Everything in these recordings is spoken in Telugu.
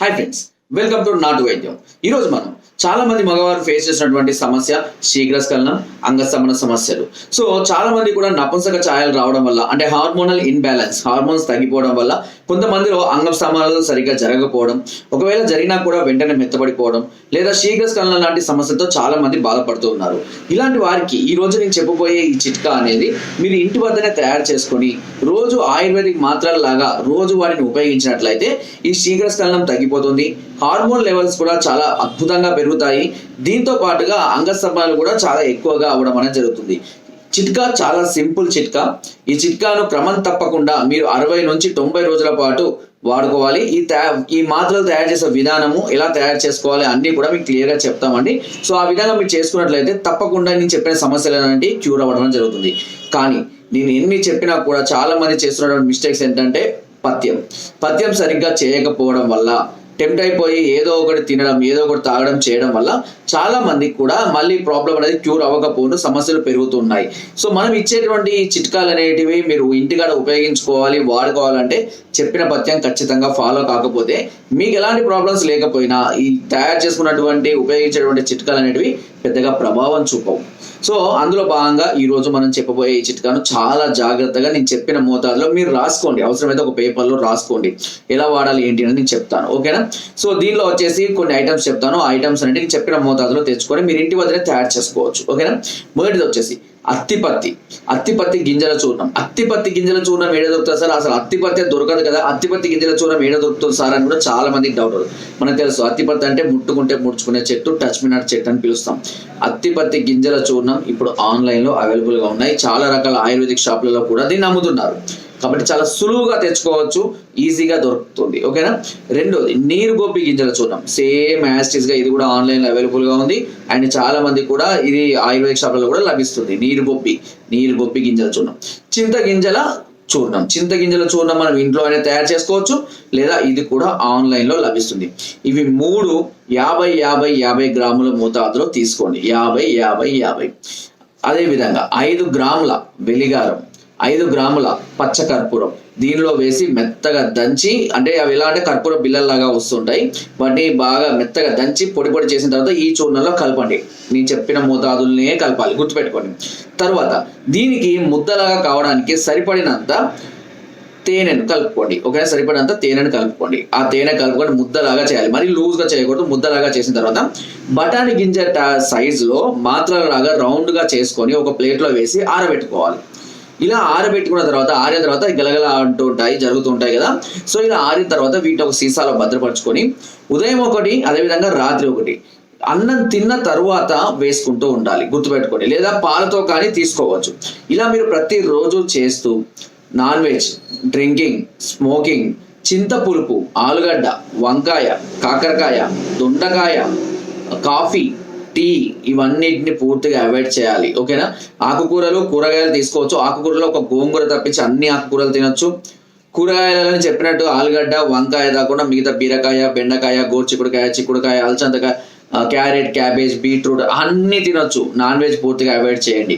హాయ్ ఫ్రెండ్స్, వెల్కమ్ టు నాటు వైద్యం. ఈరోజు మనం చాలా మంది మగవారు ఫేస్ చేసినటువంటి సమస్య శీఘ్రస్ఖలనం, అంగస్తంభన సమస్యలు. సో చాలా మంది కూడా నపుంసక ఛాయలు రావడం వల్ల, అంటే హార్మోనల్ ఇన్బ్యాలెన్స్, హార్మోన్స్ తగ్గిపోవడం వల్ల కొంతమందిలో అంగస్తంభనాలు సరిగ్గా జరగకపోవడం, ఒకవేళ జరిగినా కూడా వెంటనే మెత్తబడిపోవడం, లేదా శీఘ్రస్ఖలనం లాంటి సమస్యలతో చాలా మంది బాధపడుతూ ఉన్నారు. ఇలాంటి వారికి ఈ రోజు నేను చెప్పబోయే ఈ చిట్కా అనేది మీరు ఇంటి వద్దనే తయారు చేసుకొని రోజు ఆయుర్వేదిక్ మాత్రల లాగా రోజు వాటిని ఉపయోగించినట్లయితే ఈ శీఘ్రస్ఖలనం తగ్గిపోతుంది. హార్మోన్ లెవెల్స్ కూడా చాలా అద్భుతంగా పెరుగుతాయి. దీంతో పాటుగా అంగస్తంభనాలు కూడా చాలా ఎక్కువగా అవడం అనేది జరుగుతుంది. చిట్కా చాలా సింపుల్ చిట్కా. ఈ చిట్కాను క్రమం తప్పకుండా మీరు 60 నుంచి 90 రోజుల పాటు వాడుకోవాలి. ఈ మాత్రలు తయారు చేసే విధానము, ఎలా తయారు చేసుకోవాలి అన్ని కూడా మీకు క్లియర్గా చెప్తామండి. సో ఆ విధంగా మీరు చేసుకున్నట్లయితే తప్పకుండా నేను చెప్పిన సమస్యలు అనేవి క్యూర్ అవ్వడం జరుగుతుంది. కానీ నేను ఎన్ని చెప్పినా కూడా చాలా మంది చేస్తున్నటువంటి మిస్టేక్స్ ఏంటంటే పథ్యం సరిగ్గా చేయకపోవడం వల్ల, టెంప్ట్ అయిపోయి ఏదో ఒకటి తినడం, ఏదో ఒకటి తాగడం చేయడం వల్ల చాలా మందికి కూడా మళ్ళీ ప్రాబ్లం అనేది క్యూర్ అవ్వకపోవడం, సమస్యలు పెరుగుతున్నాయి. సో మనం ఇచ్చేటువంటి చిట్కాలు అనేటివి మీరు ఇంటికాడ ఉపయోగించుకోవాలి, వాడుకోవాలంటే చెప్పిన పథ్యం ఖచ్చితంగా ఫాలో కాకపోతే మీకు ఎలాంటి ప్రాబ్లమ్స్ లేకపోయినా ఈ తయారు చేసుకున్నటువంటి ఉపయోగించేటువంటి చిట్కాలు అనేటివి పెద్దగా ప్రభావం చూపవు. సో అందులో భాగంగా ఈ రోజు మనం చెప్పబోయే ఈ చిట్కాను చాలా జాగ్రత్తగా నేను చెప్పిన మోతాదులో మీరు రాసుకోండి. అవసరమైతే ఒక పేపర్లో రాసుకోండి ఎలా వాడాలి ఏంటి అని నేను చెప్తాను, ఓకేనా? సో దీనిలో వచ్చేసి కొన్ని ఐటమ్స్ చెప్తాను. ఆ ఐటమ్స్ అనేది చెప్పిన మోతాదులో తెచ్చుకొని మీరు ఇంటి వద్దనే తయారు చేసుకోవచ్చు, ఓకేనా? మొదటిది వచ్చేసి అత్తిపత్తి గింజల చూర్ణం. అత్తిపత్తి గింజల చూర్ణం ఏడ దొరుకుతుంది సార్? అసలు అత్తిపత్తి దొరకదు కదా, అత్తిపత్తి గింజల చూర్ణం ఏడ దొరుకుతుంది సార్ అని కూడా చాలా మందికి డౌట్. మనకు తెలుసు అత్తిపత్తి అంటే ముట్టుకుంటే ముడుచుకునే చెట్టు, టచ్ మీ నాట్ చెట్టు అని పిలుస్తాం. అత్తిపత్తి గింజల చూర్ణం ఇప్పుడు ఆన్లైన్లో అవైలబుల్గా ఉన్నాయి. చాలా రకాల ఆయుర్వేదిక్ షాపులలో కూడా దీన్ని అమ్ముతున్నారు. కాబట్టి చాలా సులువుగా తెచ్చుకోవచ్చు, ఈజీగా దొరుకుతుంది, ఓకేనా? రెండోది నీరు గోపి గింజల చూర్ణం. సేమ్ యాస్టిస్ గా ఇది కూడా ఆన్లైన్లో అవైలబుల్గా ఉంది. అండ్ చాలా మంది కూడా ఇది ఆయుర్వేదిక్ షాపులలో కూడా లభిస్తుంది. నీరు గొప్పి గింజల చూర్ణం. చింతగింజల చూర్ణం మనం ఇంట్లో అయినా తయారు చేసుకోవచ్చు, లేదా ఇది కూడా ఆన్లైన్లో లభిస్తుంది. ఇవి 3 50 గ్రాముల మోతాదులో తీసుకోండి. 50. అదేవిధంగా 5 గ్రాముల వెలిగారం, 5 గ్రాముల పచ్చకర్పూరం దీనిలో వేసి మెత్తగా దంచి, అంటే అవి ఎలా అంటే కర్పూర బిళ్ళల్లాగా వస్తుంటాయి, వాటిని బాగా మెత్తగా దంచి పొడి చేసిన తర్వాత ఈ చూర్ణంలో కలపండి. నేను చెప్పిన మోతాదులనే కలపాలి, గుర్తుపెట్టుకోండి. తర్వాత దీనికి ముద్దలాగా కావడానికి సరిపడినంత తేనెను కలుపుకోండి, ఓకే? సరిపడినంత తేనెను కలుపుకోండి. ఆ తేనె కలుపుకొని ముద్దలాగా చేయాలి, మరి లూజ్గా చేయకూడదు. ముద్దలాగా చేసిన తర్వాత బఠానీ గింజ సైజులో మాత్రలాగా రౌండ్గా చేసుకొని ఒక ప్లేట్లో వేసి ఆరబెట్టుకోవాలి. ఇలా ఆరబెట్టుకున్న తర్వాత, ఆరిన తర్వాత గలగల జరుగుతుంటాయి కదా. సో ఇలా ఆరిన తర్వాత వీటిని ఒక సీసాలో భద్రపరచుకొని ఉదయం ఒకటి, అదేవిధంగా రాత్రి ఒకటి అన్నం తిన్న తరువాత వేసుకుంటూ ఉండాలి, గుర్తుపెట్టుకోండి. లేదా పాలతో కానీ తీసుకోవచ్చు. ఇలా మీరు ప్రతిరోజు చేస్తూ నాన్ వెజ్, డ్రింకింగ్, స్మోకింగ్, చింతపులుపు, ఆలుగడ్డ, వంకాయ, కాకరకాయ, దొండకాయ, కాఫీ, టీ ఇవన్నిటిని పూర్తిగా అవాయిడ్ చేయాలి, ఓకేనా? ఆకుకూరలు, కూరగాయలు తీసుకోవచ్చు. ఆకుకూరలో ఒక గోంగూర తప్పించి అన్ని ఆకుకూరలు తినొచ్చు. కూరగాయలని చెప్పినట్టు ఆలుగడ్డ, వంకాయ కాకుండా మిగతా బీరకాయ, బెండకాయ, గోరుచిక్కుడుకాయ, చిక్కుడుకాయ, అలచందకాయ, క్యారెట్, క్యాబేజ్, బీట్రూట్ అన్నీ తినొచ్చు. నాన్ వెజ్ పూర్తిగా అవాయిడ్ చేయండి.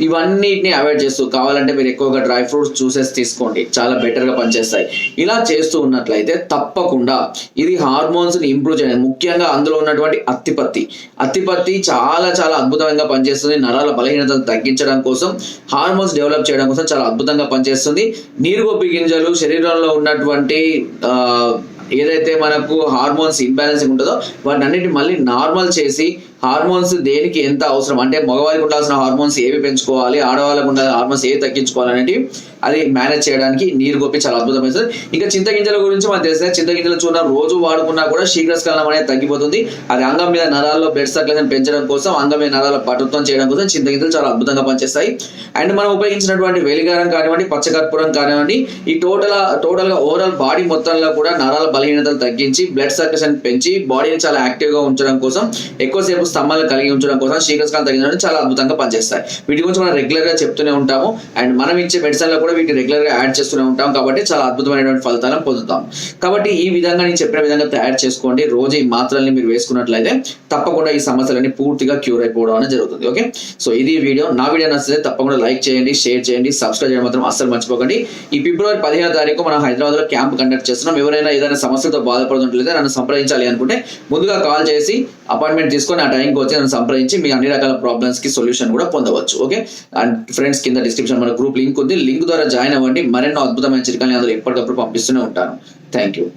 ఇవన్నిటిని అవాయిడ్ చేస్తూ కావాలంటే మీరు ఎక్కువగా డ్రై ఫ్రూట్స్, జ్యూసెస్ తీసుకోండి, చాలా బెటర్గా పనిచేస్తాయి. ఇలా చేస్తూ ఉన్నట్లయితే తప్పకుండా ఇది హార్మోన్స్ని ఇంప్రూవ్ చేయండి. ముఖ్యంగా అందులో ఉన్నటువంటి అత్తిపత్తి చాలా అద్భుతంగా పనిచేస్తుంది. నరాల బలహీనతను తగ్గించడం కోసం, హార్మోన్స్ డెవలప్ చేయడం కోసం చాలా అద్భుతంగా పనిచేస్తుంది. నీరుగొప్పి గింజలు శరీరంలో ఉన్నటువంటి ఏదైతే మనకు హార్మోన్స్ ఇన్బ్యాలెన్సింగ్ ఉంటుందో వాటిని అన్నిటి మళ్ళీ నార్మల్ చేసి, హార్మోన్స్ దేనికి ఎంత అవసరం, అంటే మగవారికి ఉండాల్సిన హార్మోన్స్ ఏవి పెంచుకోవాలి, ఆడవాళ్ళకు ఉండాల్సిన హార్మోన్స్ ఏవి తగ్గించుకోవాలి అనేవి అది మేనేజ్ చేయడానికి నీరు గొప్పి చాలా అద్భుతమైనది. ఇంకా చింతగింజల గురించి మనకు తెలిసిన చింతగింజల చూర్ణం రోజు వాడుకున్నా కూడా శీఘ్రస్ఖలనం అనేది తగ్గిపోతుంది. అది అంగం మీద నరాల్లో బ్లడ్ సర్క్యులేషన్ పెంచడం కోసం, అంగం మీద నరాల పటుత్వం చేయడం కోసం చింతగింజలు చాలా అద్భుతంగా పనిచేస్తాయి. అండ్ మనం ఉపయోగించినటువంటి వెలిగారం కానివ్వండి, పచ్చకర్పూరం కానివ్వండి, ఈ టోటల్గా ఓవరాల్ బాడీ మొత్తంలో కూడా నరాల బలహీనతలు తగ్గించి, బ్లడ్ సర్క్యులేషన్ పెంచి, బాడీని చాలా యాక్టివ్గా ఉంచడం కోసం, ఎక్కువసేపు స్తంభాలు కలిగి ఉంచడం కోసం శీఘ్రస్ఖలనం తగ్గించడం చాలా అద్భుతంగా పనిచేస్తాయి. వీటి గురించి మనం రెగ్యులర్ గా చెప్తూనే ఉంటాము అండ్ మనం ఇచ్చే మెడిసిన్ లో కూడా వీటిని రెగ్యులర్ గా యాడ్ చేస్తూనే ఉంటాం కాబట్టి చాలా అద్భుతమైనటువంటి ఫలితాలను పొందుతాం. కాబట్టి ఈ విధంగా నేను చెప్పిన విధంగా తయారు చేసుకోండి. రోజు ఈ మాత్రల్ని మీరు వేసుకున్నట్లయితే తప్పకుండా ఈ సమస్యలన్నీ పూర్తిగా క్యూర్ అయిపోవడం అనేది జరుగుతుంది. ఓకే, సో ఇది వీడియో. నా వీడియో నచ్చితే తప్పకుండా లైక్ చేయండి, షేర్ చేయండి, సబ్స్క్రైబ్ చేయడం మాత్రం అస్సలు మర్చిపోకండి. ఈ ఫిబ్రవరి 15వ తారీఖు మనం హైదరాబాద్ లో క్యాంప్ కండక్ట్ చేస్తున్నాం. ఎవరైనా ఏదైనా సమస్యలతో బాధపడుతుంటే నన్ను సంప్రదించాలి అనుకుంటే ముందుగా కాల్ చేసి అపాయింట్మెంట్ తీసుకొని ఆ టైంకి వచ్చి నన్ను సంప్రదించి మీ అన్ని రకాల ప్రాబ్లమ్స్ కి సొల్యూషన్ కూడా పొందవచ్చు. ఓకే, అండ్ ఫ్రెండ్స్ కింద డిస్క్రిప్షన్ మన గ్రూప్ లింక్ ఉంది, లింక్ ద్వారా జాయిన్ అవ్వండి. మరెన్నో అద్భుతమైన చిట్కాలు అందులో ఎప్పటికప్పుడు పంపిస్తూనే ఉంటాను. Thank you.